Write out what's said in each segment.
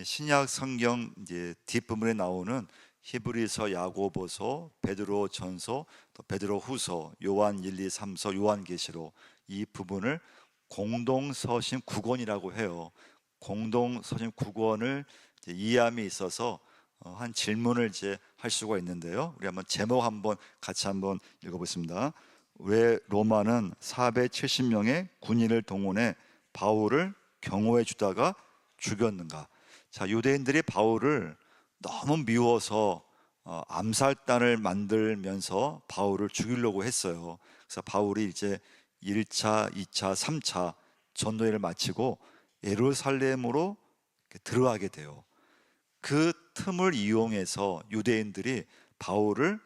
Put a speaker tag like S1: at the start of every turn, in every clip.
S1: 신약 성경 이제 뒷부분에 나오는 히브리서, 야고보서, 베드로 전서, 또 베드로 후서, 요한 1, 2, 3서, 요한계시록 이 부분을 공동서신 9권이라고 해요. 공동서신 9권을 이해함에 있어서 한 질문을 이제 할 수가 있는데요. 우리 한번 제목 한번 같이 한번 읽어보겠습니다. 왜 로마는 470명의 군인을 동원해 바울을 경호해 주다가 죽였는가? 자, 유대인들이 바울을 너무 미워서 암살단을 만들면서 바울을 죽이려고 했어요. 그래서 바울이 이제 1차, 2차, 3차 전도회를 마치고 예루살렘으로 들어가게 돼요. 그 틈을 이용해서 유대인들이 바울을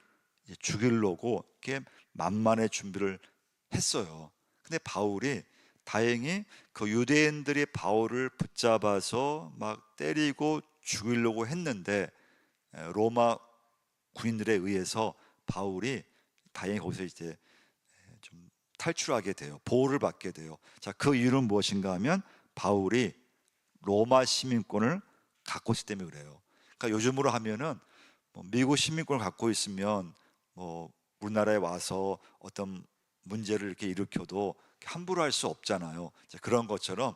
S1: 죽이려고 이렇게 만만의 준비를 했어요. 근데 바울이 다행히 그 유대인들이 바울을 붙잡아서 막 때리고 죽이려고 했는데 로마 군인들에 의해서 바울이 다행히 거기서 이제 좀 탈출하게 돼요. 보호를 받게 돼요. 자, 그 이유는 무엇인가 하면 바울이 로마 시민권을 갖고 있기 때문에 그래요. 그러니까 요즘으로 하면은 미국 시민권을 갖고 있으면 우리나라에 와서 어떤 문제를 이렇게 일으켜도 함부로 할 수 없잖아요. 그런 것처럼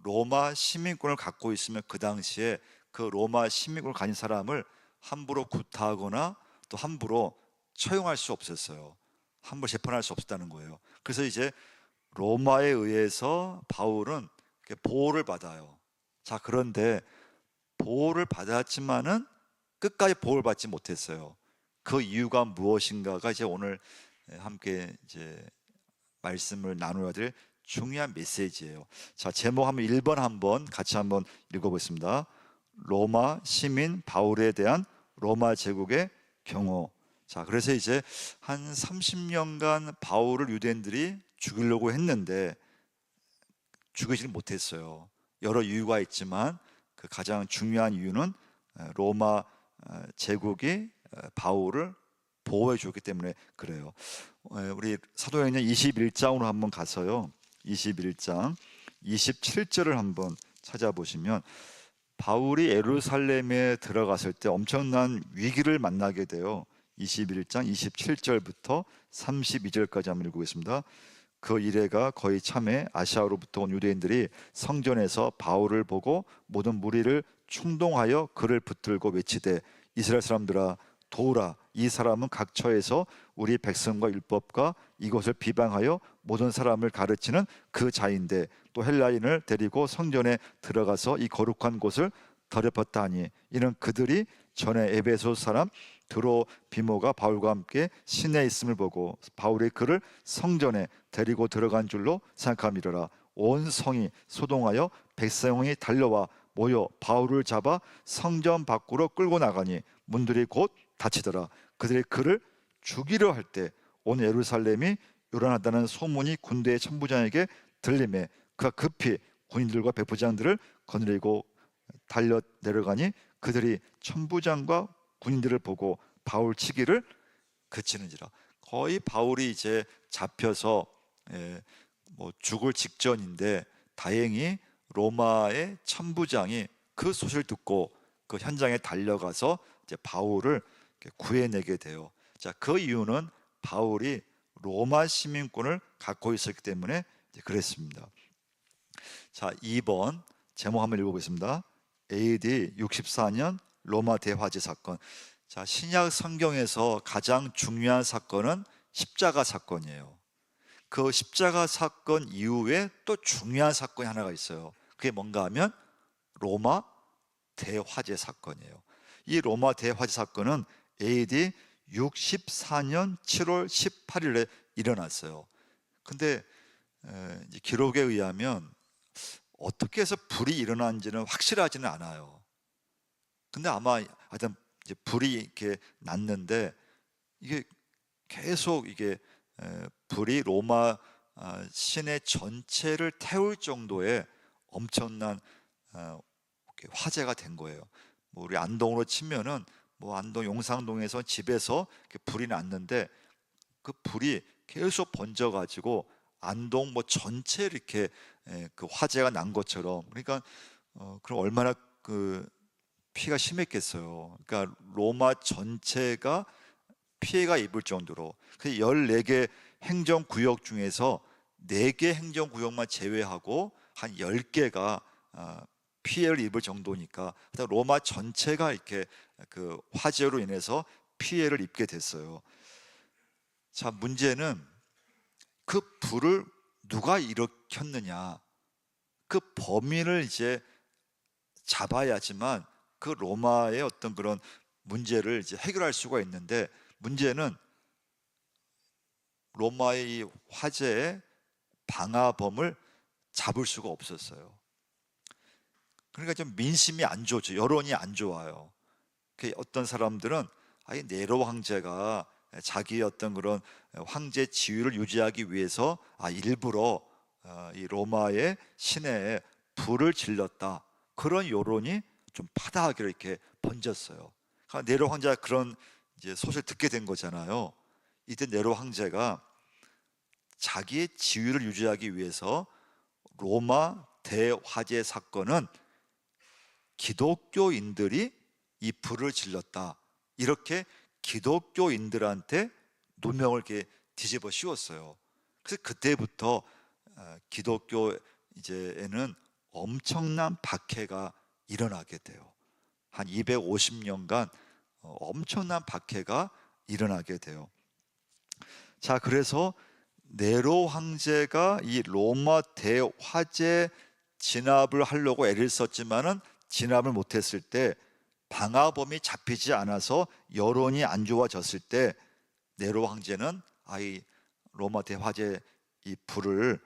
S1: 로마 시민권을 갖고 있으면 그 당시에 그 로마 시민권을 가진 사람을 함부로 구타하거나 또 함부로 처형할 수 없었어요. 함부로 재판할 수 없었다는 거예요. 그래서 이제 로마에 의해서 바울은 보호를 받아요. 자, 그런데 보호를 받았지만은 끝까지 보호를 받지 못했어요. 그 이유가 무엇인가가 이제 오늘 함께 이제 말씀을 나누어야 될 중요한 메시지예요. 자, 제목 한번 1번 한번 같이 한번 읽어보겠습니다. 로마 시민 바울에 대한 로마 제국의 경호. 자, 그래서 이제 한 30년간 바울을 유대인들이 죽이려고 했는데 죽이지는 못했어요. 여러 이유가 있지만 그 가장 중요한 이유는 로마 제국이 바울을 보호해 주었기 때문에 그래요. 우리 사도행전 21장으로 한번 가서요. 21장 27절을 한번 찾아보시면 바울이 예루살렘에 들어갔을 때 엄청난 위기를 만나게 돼요. 21장 27절부터 32절까지 한번 읽어보겠습니다. 그 이래가 거의 참에 아시아로부터 온 유대인들이 성전에서 바울을 보고 모든 무리를 충동하여 그를 붙들고 외치되 이스라엘 사람들아 도우라, 이 사람은 각 처에서 우리 백성과 율법과 이것을 비방하여 모든 사람을 가르치는 그 자인데 또 헬라인을 데리고 성전에 들어가서 이 거룩한 곳을 더럽혔다 하니 이는 그들이 전에 에베소 사람 드로비모가 바울과 함께 시내에 있음을 보고 바울이 그를 성전에 데리고 들어간 줄로 생각함이로라. 온 성이 소동하여 백성이 달려와 모여 바울을 잡아 성전 밖으로 끌고 나가니 문들이 곧 닫히더라. 그들이 그를 죽이려 할 때 온 예루살렘이 요란하다는 소문이 군대의 천부장에게 들림에 그가 급히 군인들과 백부장들을 거느리고 달려 내려가니 그들이 천부장과 군인들을 보고 바울 치기를 그치는지라. 거의 바울이 이제 잡혀서 죽을 직전인데 다행히 로마의 천부장이 그 소식을 듣고 그 현장에 달려가서 이제 바울을 구해내게 돼요. 자, 그 이유는 바울이 로마 시민권을 갖고 있었기 때문에 그랬습니다. 자, 2번 제목 한번 읽어보겠습니다. AD 64년 로마 대화재 사건. 자, 신약 성경에서 가장 중요한 사건은 십자가 사건이에요. 그 십자가 사건 이후에 또 중요한 사건이 하나가 있어요. 그게 뭔가 하면 로마 대화재 사건이에요. 이 로마 대화재 사건은 AD 64년 7월 18일에 일어났어요. 근데 기록에 의하면 어떻게 해서 불이 일어난지는 확실하지는 않아요. 근데 아마 하여튼 이제 불이 이렇게 났는데 이게 계속 이게 불이 로마 시내 전체를 태울 정도의 엄청난 화재가 된 거예요. 우리 안동으로 치면은 안동 용산동에서 집에서 불이 났는데 그 불이 계속 번져가지고 안동 전체 이렇게 그 화재가 난 것처럼. 그러니까 그럼 얼마나 그 피해가 심했겠어요. 그러니까 로마 전체가 피해가 입을 정도로, 그 14개 행정구역 중에서 4개 행정구역만 제외하고 한 10개가 피해를 입을 정도니까 로마 전체가 이렇게 그 화재로 인해서 피해를 입게 됐어요. 자, 문제는 그 불을 누가 일으켰느냐, 그 범인을 이제 잡아야지만 그 로마의 어떤 그런 문제를 이제 해결할 수가 있는데, 문제는 로마의 이 화재의 방화범을 잡을 수가 없었어요. 그러니까 좀 민심이 안 좋죠. 여론이 안 좋아요. 어떤 사람들은 아예 네로 황제가 자기의 어떤 그런 황제 지위를 유지하기 위해서 일부러 이 로마의 시내에 불을 질렀다, 그런 여론이 좀 파다하게 이렇게 번졌어요. 그러니까 네로 황제가 그런 이제 소식을 듣게 된 거잖아요. 이때 네로 황제가 자기의 지위를 유지하기 위해서 로마 대화재 사건은 기독교인들이 이 불을 질렀다, 이렇게 기독교인들한테 누명을 이렇게 뒤집어 씌웠어요. 그래서 그때부터 기독교에는 엄청난 박해가 일어나게 돼요. 한 250년간 엄청난 박해가 일어나게 돼요. 자, 그래서 네로 황제가 이 로마 대화재 진압을 하려고 애를 썼지만은 진압을 못했을 때, 방화범이 잡히지 않아서 여론이 안 좋아졌을 때, 네로 황제는 이 로마 대화재 이 불을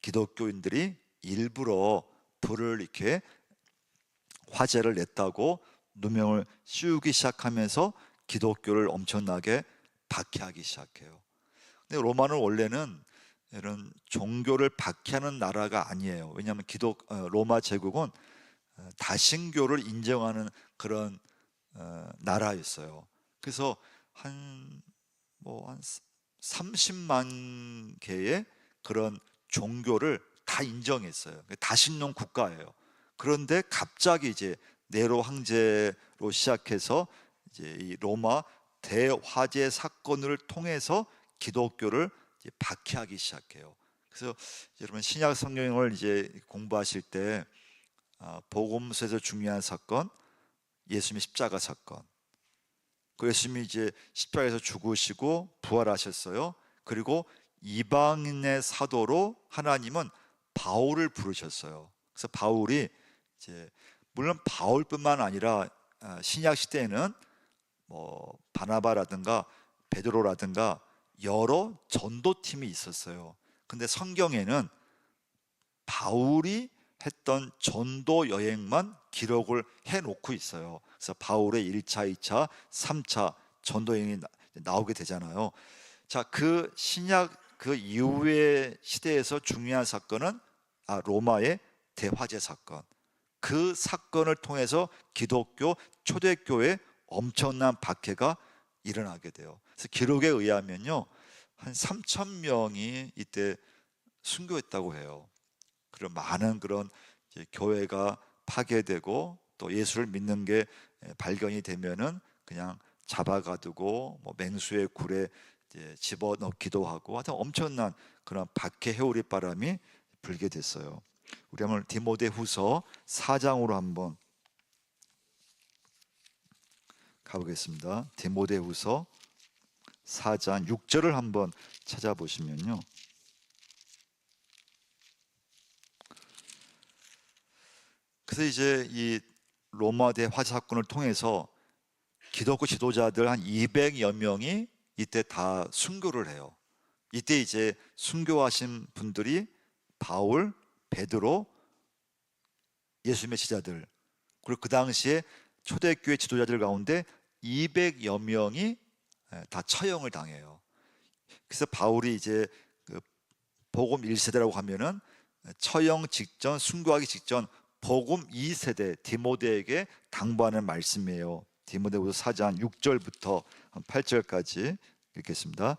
S1: 기독교인들이 일부러 불을 이렇게 화재를 냈다고 누명을 씌우기 시작하면서 기독교를 엄청나게 박해하기 시작해요. 근데 로마는 원래는 이런 종교를 박해하는 나라가 아니에요. 왜냐하면 로마 제국은 다신교를 인정하는 그런 나라였어요. 그래서 한 30만 개의 그런 종교를 다 인정했어요. 다신론 국가예요. 그런데 갑자기 이제 네로 황제로 시작해서 이제 이 로마 대화재 사건을 통해서 기독교를 이제 박해하기 시작해요. 그래서 여러분 신약 성경을 이제 공부하실 때 복음서에서 중요한 사건, 예수님의 십자가 사건. 그 예수님이 이제 십자가에서 죽으시고 부활하셨어요. 그리고 이방인의 사도로 하나님은 바울을 부르셨어요. 그래서 바울이 이제 물론 바울뿐만 아니라 신약 시대에는 뭐 바나바라든가 베드로라든가 여러 전도팀이 있었어요. 근데 성경에는 바울이 했던 전도 여행만 기록을 해놓고 있어요. 그래서 바울의 1차, 2차, 3차 전도 여행이 나오게 되잖아요. 자, 그 신약 그 이후의 시대에서 중요한 사건은 로마의 대화재 사건. 그 사건을 통해서 기독교 초대교회 엄청난 박해가 일어나게 돼요. 그래서 기록에 의하면요, 한 3천 명이 이때 순교했다고 해요. 그런 많은 그런 교회가 파괴되고 또 예수를 믿는 게 발견이 되면은 그냥 잡아가두고 뭐 맹수의 굴에 집어넣기도 하고, 하여튼 엄청난 그런 박해 해오리 바람이 불게 됐어요. 우리 한번 디모데후서 4장으로 한번 가보겠습니다. 디모데후서 4장 6절을 한번 찾아보시면요, 그래서 이제 이 로마 대화재 사건을 통해서 기독교 지도자들 한 200여 명이 이때 다 순교를 해요. 이때 이제 순교하신 분들이 바울, 베드로, 예수님의 제자들, 그리고 그 당시에 초대교회 지도자들 가운데 200여 명이 다 처형을 당해요. 그래서 바울이 이제 그 복음 1세대라고 하면은 처형 직전, 순교하기 직전 복음 2세대 디모데에게 당부하는 말씀이에요. 디모데후서 4장 6절부터 8절까지 읽겠습니다.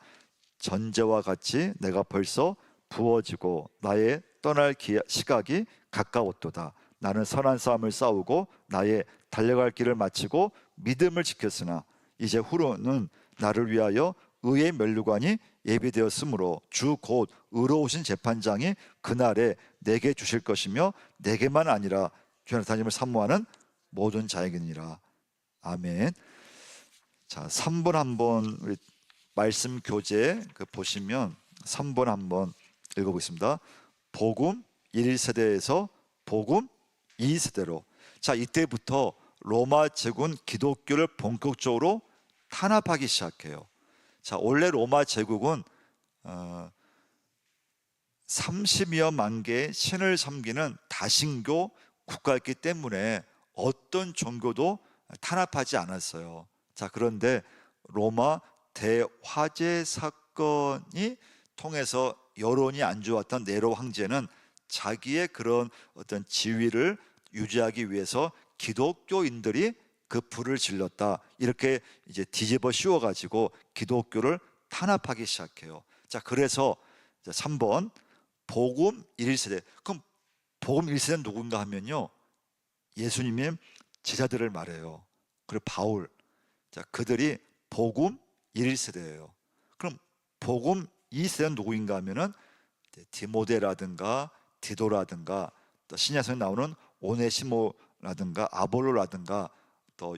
S1: 전제와 같이 내가 벌써 부어지고 나의 떠날 시각이 가까웠도다. 나는 선한 싸움을 싸우고 나의 달려갈 길을 마치고 믿음을 지켰으나 이제 후로는 나를 위하여 의의 면류관이 예비되었으므로 주 곧 의로우신 재판장이 그날에 내게 주실 것이며 내게만 아니라 주 하나님을 사모하는 모든 자에게니라. 아멘. 자, 3번 한번 우리 말씀 교재 보시면 3번 한번 읽어보겠습니다. 복음 1세대에서 복음 2세대로. 자, 이때부터 로마 제국은 기독교를 본격적으로 탄압하기 시작해요. 자, 원래 로마 제국은 30여만 개의 신을 섬기는 다신교 국가였기 때문에 어떤 종교도 탄압하지 않았어요. 자, 그런데 로마 대화재 사건이 통해서 여론이 안 좋았던 네로 황제는 자기의 그런 어떤 지위를 유지하기 위해서 기독교인들이 그 불을 질렀다, 이렇게 이제 뒤집어 씌워 가지고 기독교를 탄압하기 시작해요. 자, 그래서 3번 복음 1세대. 그럼 복음 1세대는 누군가 하면요, 예수님의 제자들을 말해요. 그리고 바울. 자, 그들이 복음 1세대예요. 그럼 복음 2세대는 누구인가 하면은 디모데라든가 디도라든가 또 신약성에 나오는 오네시모라든가 아볼로라든가 또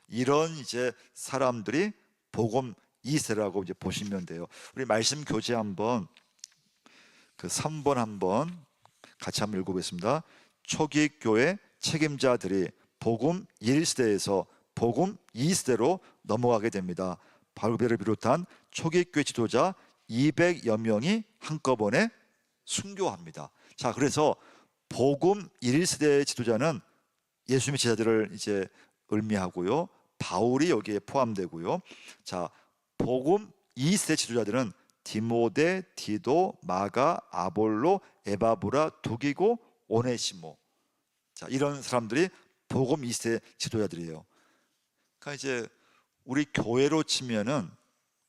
S1: 이런 이제 사람들이 복음 2세라고 이제 보시면 돼요. 우리 말씀 교재 한번 3번 한번 같이 한번 읽어보겠습니다. 초기 교회 책임자들이 복음 1세대에서 복음 2세대로 넘어가게 됩니다. 바울베를 비롯한 초기 교회 지도자 200여 명이 한꺼번에 순교합니다. 자, 그래서 복음 1세대 지도자는 예수님의 제자들을 이제 의미하고요, 바울이 여기에 포함되고요. 자, 복음 2세대 지도자들은 디모데, 디도, 마가, 아볼로, 에바브라, 두기고, 오네시모. 자, 이런 사람들이 복음 2세대 지도자들이에요. 그러니까 이제 우리 교회로 치면은,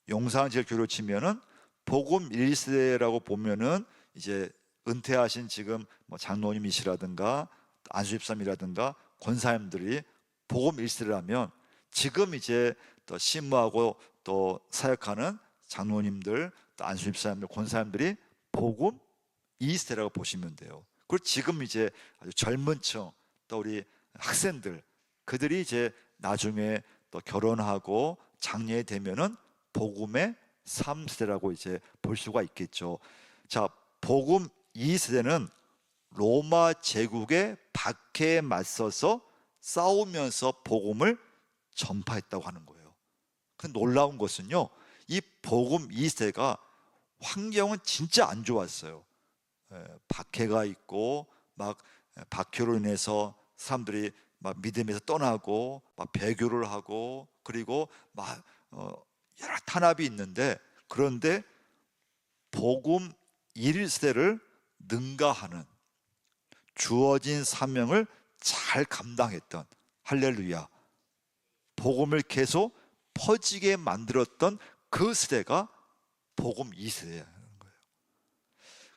S1: 용산제일 교회로 치면은 복음 1세대라고 보면은 이제 은퇴하신 지금 뭐 장로님이시라든가 안수집사님이라든가 권사님들이 복음 1세대라면, 지금 이제 또 신무하고 또 사역하는 장로님들, 또 안수집사님들, 권사님들이 복음 2세대라고 보시면 돼요. 그리고 지금 이제 아주 젊은 층, 또 우리 학생들, 그들이 이제 나중에 또 결혼하고 장년이 되면은 복음의 3세대라고 이제 볼 수가 있겠죠. 자, 복음 2세대는 로마 제국의 박해에 맞서서 싸우면서 복음을 전파했다고 하는 거예요. 근데 놀라운 것은요, 이 복음 2세대가 환경은 진짜 안 좋았어요. 박해가 있고 막 박해로 인해서 사람들이 막 믿음에서 떠나고 막 배교를 하고, 그리고 막 여러 탄압이 있는데, 그런데 복음 1세대를 능가하는, 주어진 사명을 잘 감당했던, 할렐루야, 복음을 계속 퍼지게 만들었던 그 세대가 복음 2세대라는 거예요.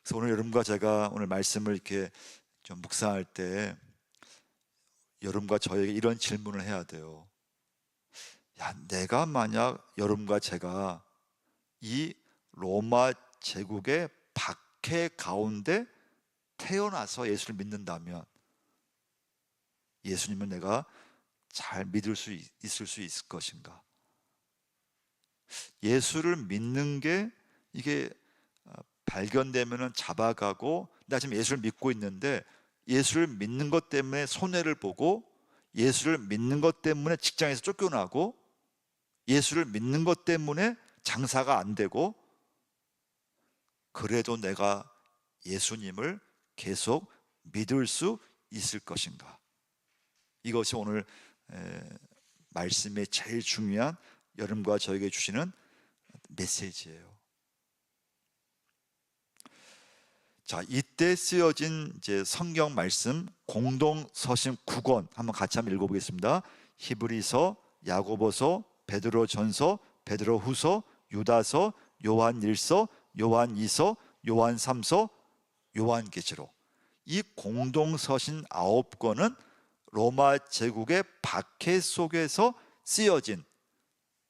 S1: 그래서 오늘 여러분과 제가 오늘 말씀을 이렇게 좀 묵상할 때 여러분과 저에게 이런 질문을 해야 돼요. 야, 내가 만약 여러분과 제가 이 로마 제국의 박해 가운데 태어나서 예수를 믿는다면, 예수님은 내가 잘 믿을 수 있을 수 있을 것인가? 예수를 믿는 게 이게 발견되면은 잡아가고, 나 지금 예수를 믿고 있는데 예수를 믿는 것 때문에 손해를 보고, 예수를 믿는 것 때문에 직장에서 쫓겨나고, 예수를 믿는 것 때문에 장사가 안 되고, 그래도 내가 예수님을 계속 믿을 수 있을 것인가? 이것이 오늘 말씀의 제일 중요한 여러분과 저에게 주시는 메시지예요. 자, 이때 쓰여진 이제 성경 말씀 공동 서신 9권 한번 같이 한번 읽어보겠습니다. 히브리서, 야고보서, 베드로전서, 베드로후서, 유다서, 요한일서, 요한이서, 요한삼서, 요한계시록. 이 공동서신 9권은 로마 제국의 박해 속에서 쓰여진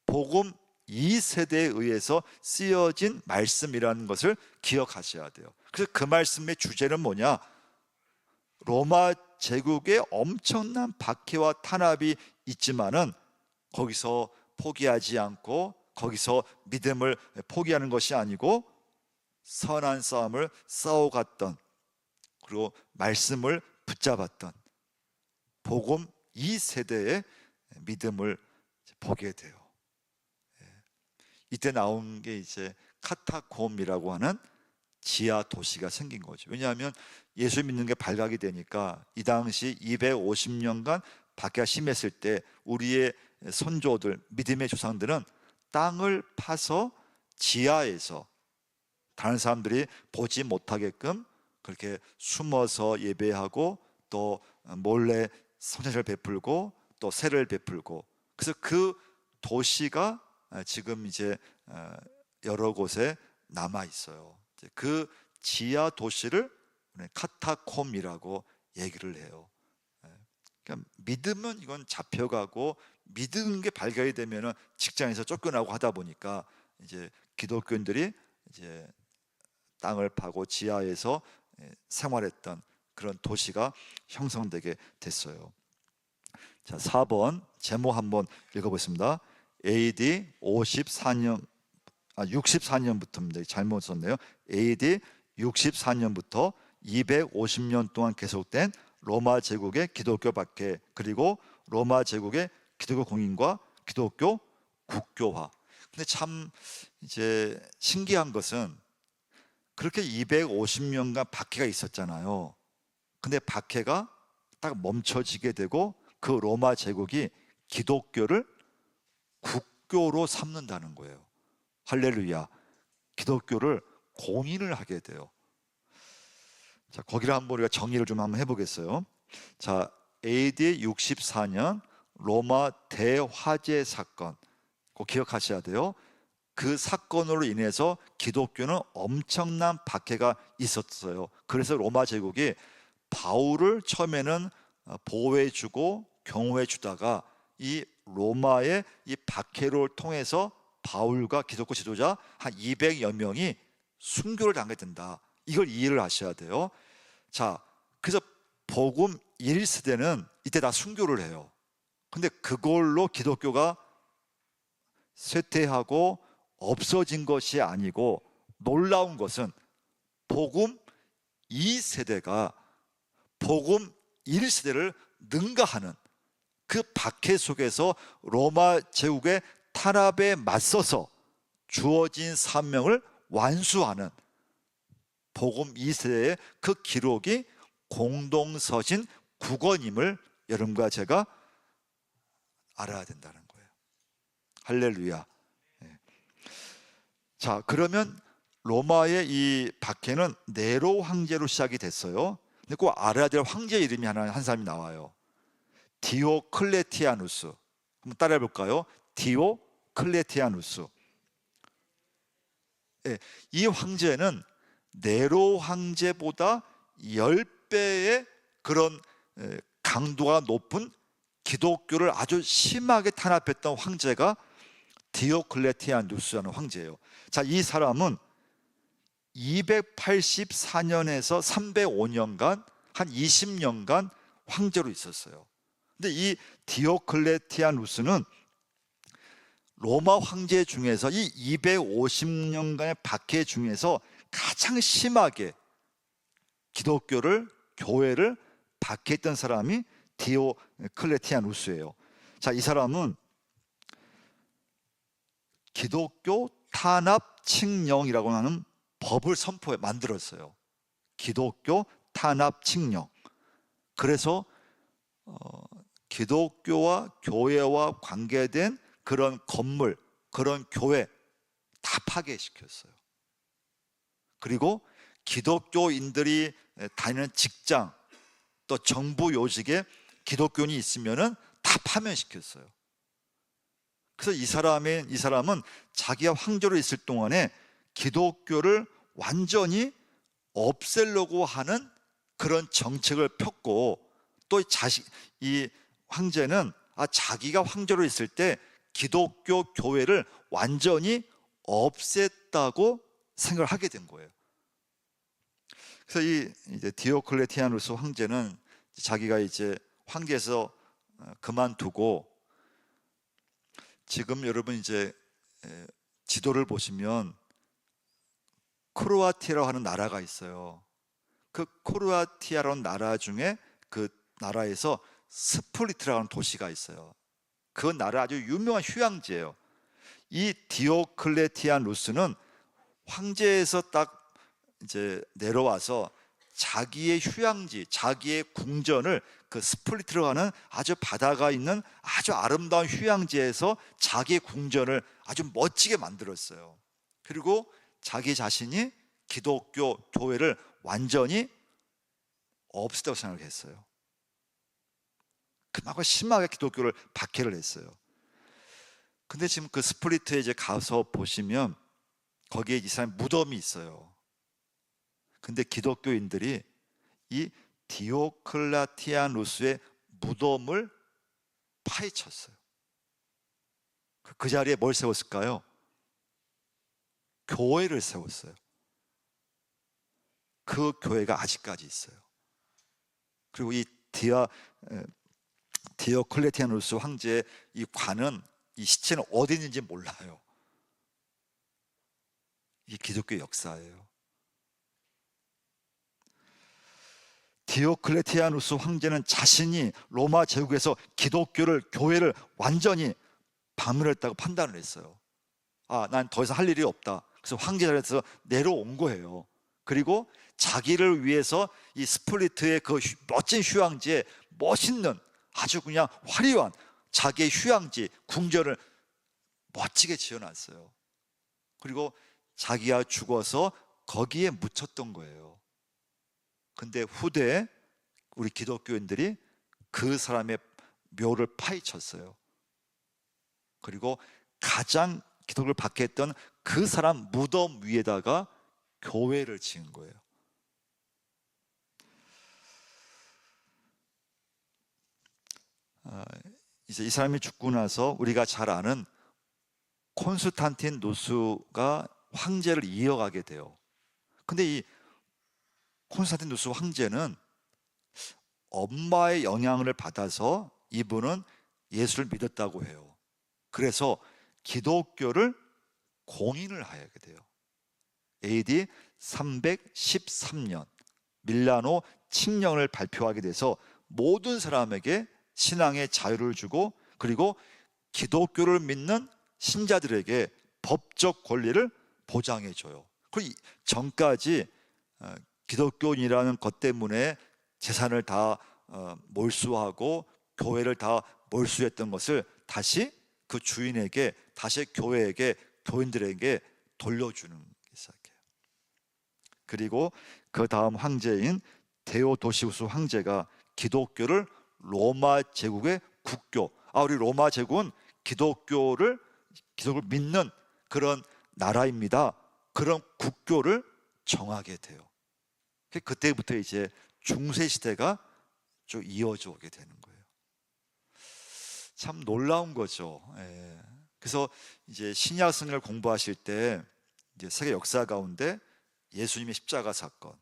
S1: 복음 2세대에 의해서 쓰여진 말씀이라는 것을 기억하셔야 돼요. 그래서 그 말씀의 주제는 뭐냐? 로마 제국의 엄청난 박해와 탄압이 있지만은 거기서 포기하지 않고 거기서 믿음을 포기하는 것이 아니고 선한 싸움을 싸워갔던, 그리고 말씀을 붙잡았던 복음 2세대의 믿음을 보게 돼요. 이때 나온 게 이제 카타콤이라고 하는 지하 도시가 생긴 거죠. 왜냐하면 예수 믿는 게 발각이 되니까 이 당시 250년간 박해가 심했을 때 우리의 선조들, 믿음의 조상들은 땅을 파서 지하에서 다른 사람들이 보지 못하게끔 그렇게 숨어서 예배하고 또 몰래 성찬을 베풀고 또 세를 베풀고, 그래서 그 도시가 지금 이제 여러 곳에 남아 있어요. 그 지하 도시를 카타콤이라고 얘기를 해요. 그러니까 믿으면 이건 잡혀가고 믿은 게 발견이 되면은 직장에서 쫓겨나고 하다 보니까 이제 기독교인들이 이제 땅을 파고 지하에서 생활했던 그런 도시가 형성되게 됐어요. 자, 4번 제목 한번 읽어보겠습니다. AD 64년부터입니다. 잘못 썼네요. AD 64년부터 250년 동안 계속된 로마 제국의 기독교 박해, 그리고 로마 제국의 기독교 공인과 기독교 국교화. 근데 참 이제 신기한 것은 그렇게 250년간 박해가 있었잖아요. 근데 박해가 딱 멈춰지게 되고 그 로마 제국이 기독교를 국교로 삼는다는 거예요. 할렐루야. 기독교를 공인을 하게 돼요. 자, 거기를 한번 우리가 정리를 좀 한번 해보겠어요. 자, AD 64년 로마 대화재 사건, 꼭 기억하셔야 돼요. 그 사건으로 인해서 기독교는 엄청난 박해가 있었어요. 그래서 로마 제국이 바울을 처음에는 보호해주고 경호해주다가 이 로마의 이 박해를 통해서 바울과 기독교 지도자 한 200여 명이 순교를 당하게 된다. 이걸 이해를 하셔야 돼요. 자, 그래서 복음 1세대는 이때 다 순교를 해요. 근데 그걸로 기독교가 쇠퇴하고 없어진 것이 아니고, 놀라운 것은 복음 2세대가 복음 1세대를 능가하는 그 박해 속에서 로마 제국의 탄압에 맞서서 주어진 사명을 완수하는 복음 2세대의 그 기록이 공동서신 9권임을 여러분과 제가 알아야 된다는 거예요. 할렐루야. 자, 그러면 로마의 이 박해는 네로 황제로 시작이 됐어요. 근데 꼭 알아야 될 황제 이름이 한 사람이 나와요. 디오클레티아누스. 한번 따라해 볼까요? 디오클레티아누스. 네, 이 황제는 네로 황제보다 10배의 그런 강도가 높은 기독교를 아주 심하게 탄압했던 황제가 디오클레티아누스라는 황제예요. 자, 이 사람은 284년에서 305년간 한 20년간 황제로 있었어요. 근데 이 디오클레티아누스는 로마 황제 중에서 이 250년간의 박해 중에서 가장 심하게 기독교를, 교회를 박해했던 사람이 디오클레티아누스예요. 자, 이 사람은 기독교 탄압 칙령이라고 하는 법을 만들었어요. 기독교 탄압 칙령. 그래서 기독교와 교회와 관계된 그런 건물, 그런 교회 다 파괴시켰어요. 그리고 기독교인들이 다니는 직장, 또 정부 요직에 기독교인이 있으면은 다 파면시켰어요. 그래서 이 사람은 자기가 황제로 있을 동안에 기독교를 완전히 없애려고 하는 그런 정책을 폈고, 또 이 황제는 자기가 황제로 있을 때 기독교 교회를 완전히 없앴다고 생각을 하게 된 거예요. 그래서 이제 디오클레티아누스 황제는 자기가 이제 황제에서 그만두고, 지금 여러분 이제 지도를 보시면 크로아티아라고 하는 나라가 있어요. 그 크로아티아라는 나라 중에 그 나라에서 스플리트라는 도시가 있어요. 그 나라 아주 유명한 휴양지예요. 이 디오클레티아누스는 황제에서 딱 이제 내려와서 자기의 휴양지, 자기의 궁전을 그 스플리트라고 하는 아주 바다가 있는 아주 아름다운 휴양지에서 자기의 궁전을 아주 멋지게 만들었어요. 그리고 자기 자신이 기독교 교회를 완전히 없앴다고 생각했어요. 그만큼 심하게 기독교를 박해를 했어요. 근데 지금 그 스플리트에 이제 가서 보시면 거기에 이 사람 무덤이 있어요. 근데 기독교인들이 이 디오클레티아누스의 무덤을 파헤쳤어요. 그 자리에 뭘 세웠을까요? 교회를 세웠어요. 그 교회가 아직까지 있어요. 그리고 이 디오클레티아누스 황제의 이 관은, 이 시체는 어디 있는지 몰라요. 이 기독교 역사예요. 디오클레티아누스 황제는 자신이 로마 제국에서 기독교를, 교회를 완전히 박멸했다고 판단을 했어요. 난 더 이상 할 일이 없다. 그래서 황제 자리에서 내려온 거예요. 그리고 자기를 위해서 이 스플리트의 그 멋진 휴양지에 멋있는, 아주 그냥 화려한 자기의 휴양지, 궁전을 멋지게 지어놨어요. 그리고 자기가 죽어서 거기에 묻혔던 거예요. 근데 후대에 우리 기독교인들이 그 사람의 묘를 파헤쳤어요. 그리고 가장 기독교를 박해했던 그 사람 무덤 위에다가 교회를 지은 거예요. 이제 이 사람이 죽고 나서 우리가 잘 아는 콘스탄틴 누스가 황제를 이어가게 돼요. 근데 이 콘스탄틴 누스 황제는 엄마의 영향을 받아서 이분은 예수를 믿었다고 해요. 그래서 기독교를 공인을 하게 돼요. AD 313년 밀라노 칙령을 발표하게 돼서 모든 사람에게 신앙의 자유를 주고, 그리고 기독교를 믿는 신자들에게 법적 권리를 보장해 줘요. 그리고 전까지 기독교인이라는 것 때문에 재산을 다 몰수하고 교회를 다 몰수했던 것을 다시 그 주인에게, 다시 교회에게, 교인들에게 돌려주는 게 시작해요. 그리고 그 다음 황제인 데오도시우스 황제가 기독교를 로마 제국의 국교, 우리 로마 제국은 기독교를 믿는 그런 나라입니다. 그런 국교를 정하게 돼요. 그때부터 이제 중세 시대가 쭉 이어져 오게 되는 거예요. 참 놀라운 거죠. 그래서 이제 신약 성경을 공부하실 때 이제 세계 역사 가운데 예수님의 십자가 사건,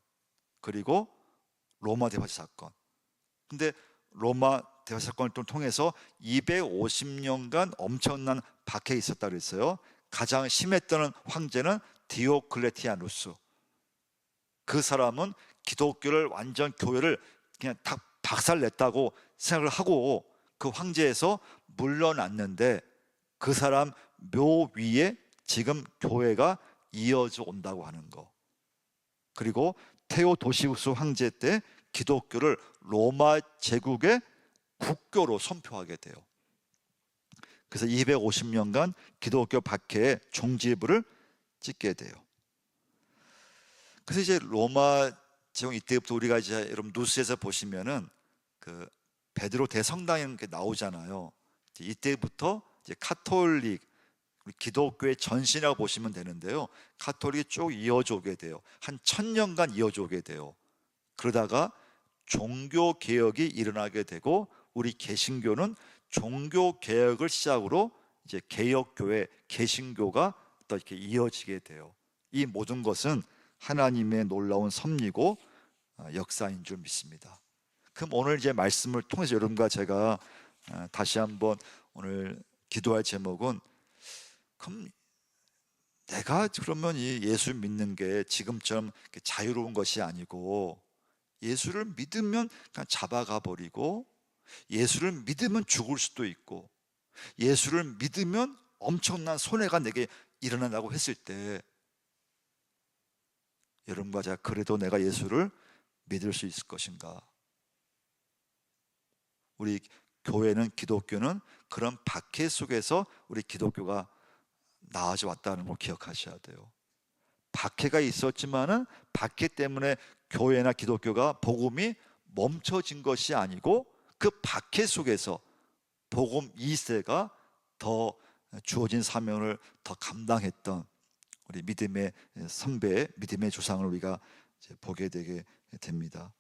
S1: 그리고 로마 대화제 사건. 근데 로마 대화제 사건을 통해서 250년간 엄청난 박해가 있었다 그랬어요. 가장 심했던 황제는 디오클레티아누스. 그 사람은 기독교를 완전, 교회를 그냥 다 박살냈다고 생각을 하고 그 황제에서 물러났는데, 그 사람 묘 위에 지금 교회가 이어져 온다고 하는 거. 그리고 테오도시우스 황제 때 기독교를 로마 제국의 국교로 선포하게 돼요. 그래서 250년간 기독교 박해의 종지부를 찍게 돼요. 그래서 이제 로마 제국 이때부터 우리가 이제 여러분 뉴스에서 보시면은 그 베드로 대성당이 나오잖아요. 이때부터 이제 카톨릭, 기독교의 전신이라고 보시면 되는데요. 카톨릭이 쭉 이어져 오게 돼요. 한 1000년간 이어져 오게 돼요. 그러다가 종교 개혁이 일어나게 되고, 우리 개신교는 종교 개혁을 시작으로 이제 개혁교회, 개신교가 또 이렇게 이어지게 돼요. 이 모든 것은 하나님의 놀라운 섭리고 역사인 줄 믿습니다. 그럼 오늘 이제 말씀을 통해서 여러분과 제가 다시 한번 오늘 기도할 제목은, 그럼 내가 그러면 이 예수 믿는 게 지금처럼 자유로운 것이 아니고, 예수를 믿으면 그냥 잡아가 버리고, 예수를 믿으면 죽을 수도 있고, 예수를 믿으면 엄청난 손해가 내게 일어난다고 했을 때, 여러분과 제가 그래도 내가 예수를 믿을 수 있을 것인가? 우리 교회는, 기독교는 그런 박해 속에서 우리 기독교가 나아져 왔다는 걸 기억하셔야 돼요. 박해가 있었지만은 박해 때문에 교회나 기독교가, 복음이 멈춰진 것이 아니고, 그 박해 속에서 복음 2세가 더 주어진 사명을 더 감당했던 우리 믿음의 선배, 믿음의 조상을 우리가 이제 보게 되게 됩니다.